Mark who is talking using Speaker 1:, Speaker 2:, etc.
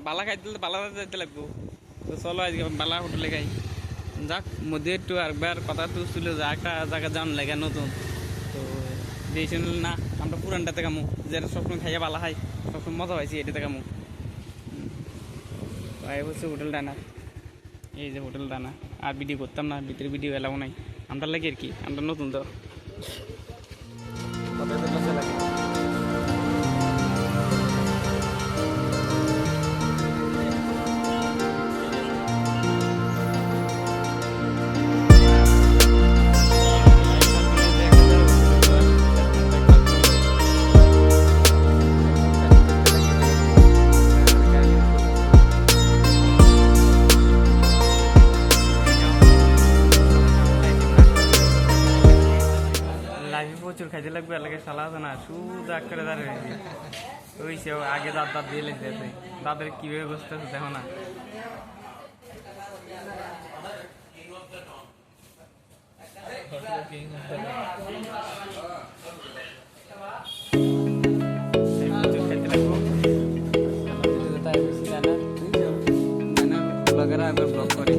Speaker 1: বালা খাইতে বালা যাইতে লাগবো। তো চলো আজকে বালা হোটেলে খাই। যাক মধ্যে একটু একবার কথা তো ছিল যে একটা জায়গা যান লাগে নতুন, তো দিয়েছেন না আমরা পুরানটাতে কামু, যেটা সবসময় খাইয়া বালা খাই, সবসময় মজা পাইছি এটাতে কামু। এই হচ্ছে হোটেল ডানা, এই যে হোটেল ডানা। আর ভিডিও করতাম না, ভিতরে ভিডিও এলাও নাই, আমরা লাগে আর কি, আমরা নতুন তো কথা মজা লাগে। লাইফে প্রচুর খাইতে লাগবে, এলাকায় সালা আছে না, শুধু এক করে দাঁড়িয়ে রয়েছে। ওই সে আগে দাঁত দিয়ে লেগেছে, দাঁতের কীভাবে বসতেছে দেখো না। খাইতে লাগবো ব্লগ করে